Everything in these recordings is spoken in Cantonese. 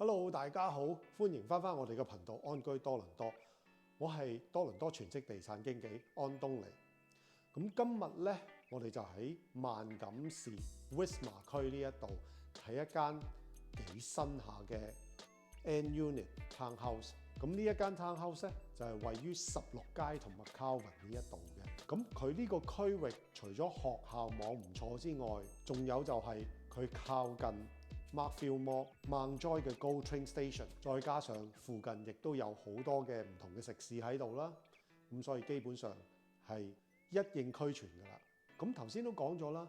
Hello， 大家好，歡迎翻我哋嘅頻道安居多倫多。我係多倫多全職地產經紀安東尼。咁今日呢，我哋就喺萬錦市 Wisma 區呢一度睇一間幾新下嘅 N Unit Townhouse。咁呢一間 Townhouse 呢，就係位於16街同埋 Calvin 呢一度嘅。咁佢呢個區域除咗學校網唔錯之外，仲有就係佢靠近Markfield Mall、Mount Joy 嘅 GO Train Station， 再加上附近亦都有好多嘅唔同嘅食肆喺度啦，咁所以基本上係一應俱全㗎啦。咁頭先都講咗啦，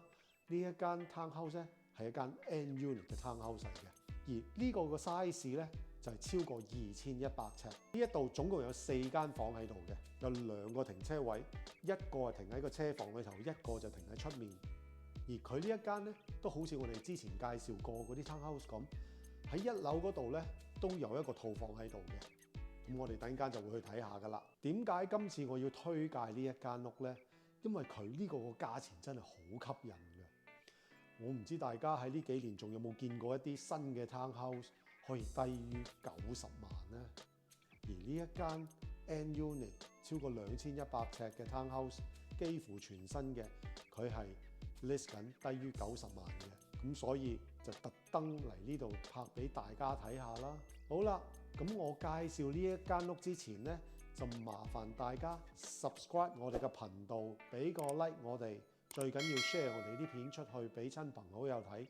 呢一間 townhouse 咧係一間 N unit 嘅 townhouse 嚟嘅，而呢個嘅 size 咧就係超過2100尺。呢一度總共有4間房喺度嘅，有2個停車位，一個係停喺個車房裏頭，一個就停喺出面。而佢呢一間咧，都好似我哋之前介紹過嗰啲 townhouse 咁，喺1樓嗰度咧都有一個套房喺度嘅。咁我哋等陣間就會去睇下噶啦。點解今次我要推介呢一間屋呢？因為佢呢個價錢真係好吸引嘅。我唔知大家喺呢幾年仲有冇見過一啲新嘅 townhouse 可以低於90萬呢？而呢一間 N unit 超過2100尺嘅 townhouse， 幾乎全新嘅，佢係list 緊低於90萬嘅，咁所以就特登嚟呢度拍俾大家睇下啦。好啦，咁我介紹呢一間屋之前呢，就麻煩大家 subscribe 我哋嘅頻道，俾個 like 我哋，最緊要 share 我哋啲片出去俾親朋好友睇。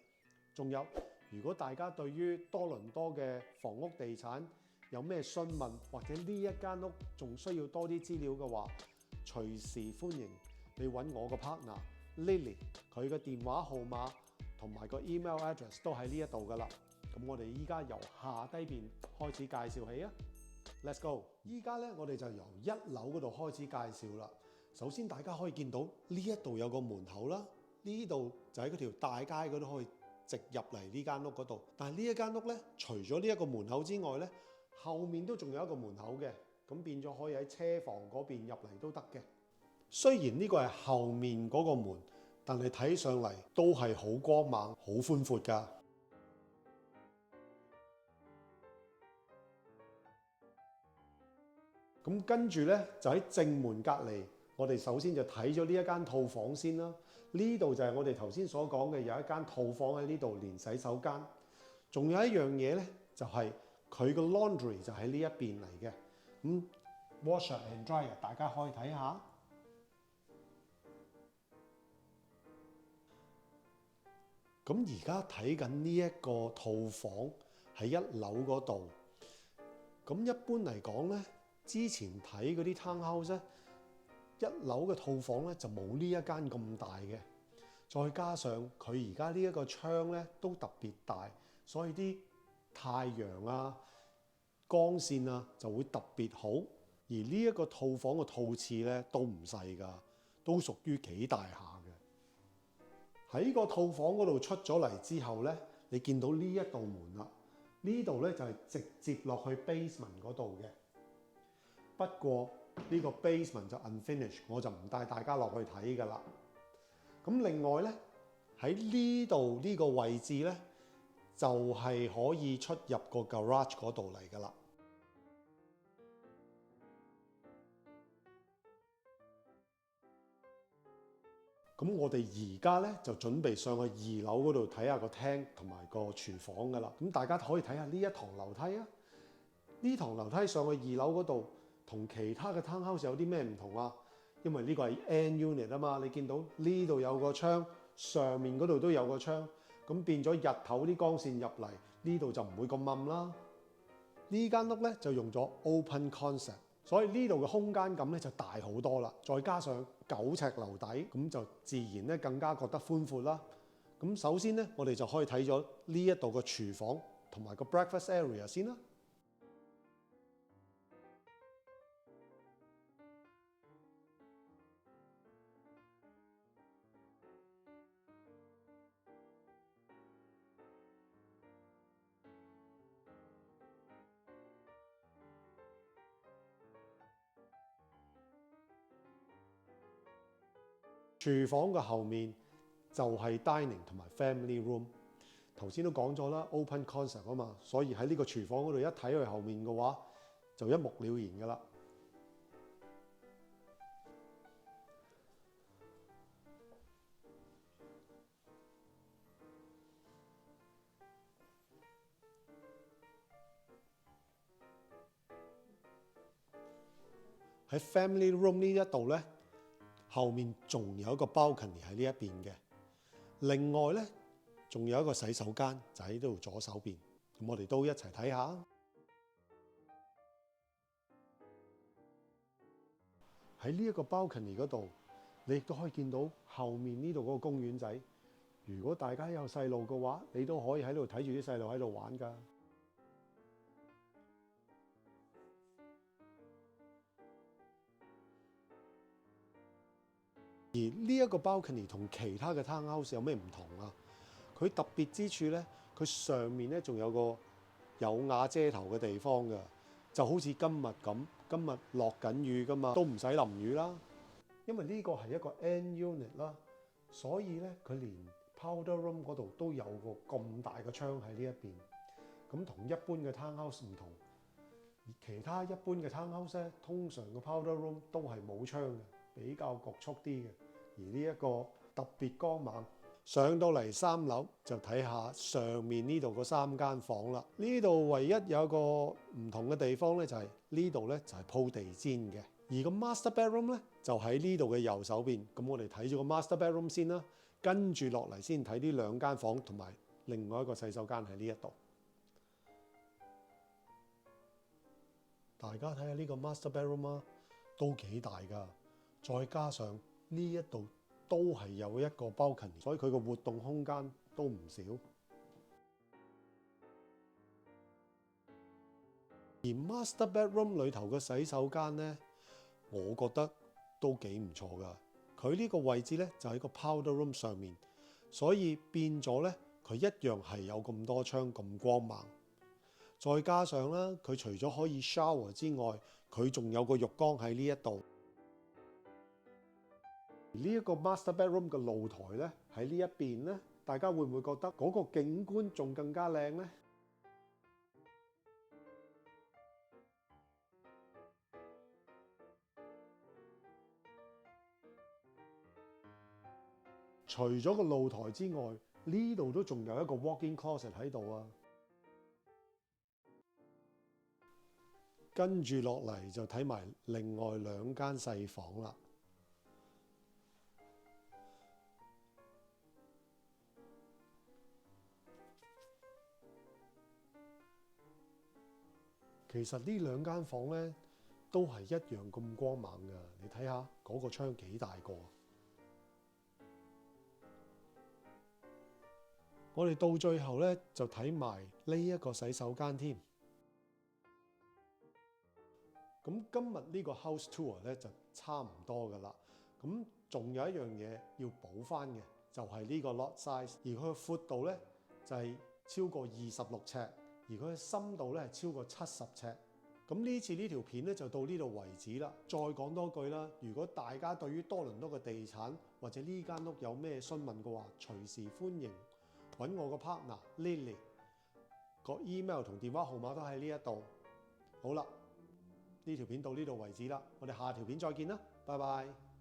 仲有，如果大家對於多倫多嘅房屋地產有咩詢問，或者呢一間屋仲需要多啲資料嘅話，隨時歡迎你揾我個 partner Lily， 佢嘅電話號碼同埋個 email address 都喺呢一度噶啦。咁我哋依家由下低邊開始介紹起啊 ，Let's go！ 依家咧我哋就由1樓嗰度開始介紹啦。首先大家可以見到呢一度有個門口啦，呢度就喺嗰條大街嗰度可以直入嚟呢間屋嗰度。但係呢一間屋咧，除咗呢一個門口之外咧，後面都仲有一個門口嘅，咁變咗可以喺車房嗰邊入嚟都得嘅。雖然呢個係後面嗰個門，但係睇上嚟都係好光猛、好寬闊㗎。咁跟住呢，就喺正門隔離，我哋首先就睇咗呢一間套房先啦。呢度就係我哋頭先所講嘅有一間套房喺呢度連洗手間，仲有一樣嘢呢，就係佢個 laundry 就喺呢一邊嚟嘅。咁 washer and dryer 大家可以睇下。咁而家睇緊呢一個套房喺1樓嗰度。咁一般嚟講咧，之前睇嗰啲 townhouse 咧，1樓嘅套房咧就冇呢一間咁大嘅。再加上佢而家呢一個窗咧都特別大，所以啲太陽啊、光線啊就會特別好。而呢一個套房嘅套廁咧都唔細㗎，都屬於幾大下嘅。喺個套房嗰度出咗嚟之後呢，你見到呢一道門啦，呢度呢就係直接落去 basement 嗰度嘅。不過呢個 basement 就 unfinished， 我就唔帶大家落去睇㗎啦。咁另外呢，喺呢度呢個位置呢，就係可以出入個 garage 嗰度嚟㗎啦。咁我哋而家咧就準備上去2樓嗰度睇下個廳同埋個廚房噶啦。咁大家可以睇下呢一堂樓梯啊。呢堂樓梯上去2樓嗰度，同其他嘅 townhouse 有啲咩唔同啊？因為呢個係 N unit 啊嘛，你見到呢度有個窗，上面嗰度都有個窗，咁變咗日頭啲光線入嚟，呢度就唔會咁暗啦。呢間屋咧就用咗 open concept。所以呢度嘅空間感咧就大好多啦，再加上9尺樓底，咁就自然咧更加覺得寬闊啦。咁首先咧，我哋就可以睇咗呢一度嘅廚房同埋個 breakfast area 先啦。廚房嘅後面就係 dining 同埋 family room。頭先都講咗啦，open concept 啊嘛，所以喺呢個廚房嗰度一睇去後面嘅話，就一目了然㗎啦。喺 family room 呢一度咧，後面仲有一個 balcony 喺呢一邊嘅。另外咧，仲有一個洗手間就喺呢度左手邊。咁我哋都一齊睇下。喺呢一個 balcony 嗰度，你亦都可以見到後面呢度嗰個公園仔。如果大家有細路嘅話，你都可以喺度睇住啲細路喺度玩㗎。而呢一個 balcony 同其他嘅 townhouse 有咩唔同啊？佢特別之處咧，佢上面咧仲有個有瓦遮頭嘅地方㗎，就好似今日咁，今日落緊雨㗎嘛，都唔使淋雨啦。因為呢個係一個 end unit 啦，所以咧佢連 powder room 嗰度都有個咁大嘅窗喺呢一邊。咁同一般嘅 townhouse 唔同，而其他一般嘅 townhouse 咧，通常個 powder room 都係冇窗嘅，比較局促啲嘅。而呢一個特別光猛。上到嚟3樓就睇下上面呢度嗰3間房啦。呢度唯一有個唔同嘅地方咧，就係呢度咧就係鋪地氈嘅。而個 master bedroom 咧就喺呢度嘅右手邊。咁我哋睇住個 master bedroom 先啦，跟住落嚟先睇呢2間房同埋另外一個洗手間喺呢一度。大家睇下呢個 master bedroom 啊，都幾大㗎。再加上呢一度都係有一個 balcony，所以佢個活動空間都唔少。而 master bedroom 裏頭嘅洗手間咧，我覺得都幾唔錯㗎。佢呢個位置咧就喺個 powder room 上面，所以變咗咧佢一樣係有咁多窗咁光猛。再加上啦，佢除咗可以 shower 之外，佢仲有個浴缸喺呢一度。呢一個 master bedroom 嘅露台咧喺呢一邊咧，大家會唔會覺得嗰個景觀仲更加靚咧？除咗個露台之外，呢度都仲有一個 walk-in closet 喺度啊。跟住落嚟就睇埋另外2間細房啦。其實呢2間房咧都係一樣咁光猛㗎。你睇下嗰個窗幾大個。我哋到最後咧就睇埋呢一個洗手間添。咁今日呢個 house tour 咧就差唔多㗎啦。咁仲有一樣嘢要補翻嘅，就係呢個 lot size，而佢嘅闊度咧就係超過26尺，而佢嘅深度咧係超過70尺。咁呢次呢條片咧就到呢度為止啦。再講多句啦，如果大家對於多倫多嘅地產或者呢間屋有咩詢問嘅話，隨時歡迎揾我個 partner Lily， 個 email 同電話號碼都喺呢一度。好啦，呢條片到呢度為止啦，我哋下條片再見啦，拜拜。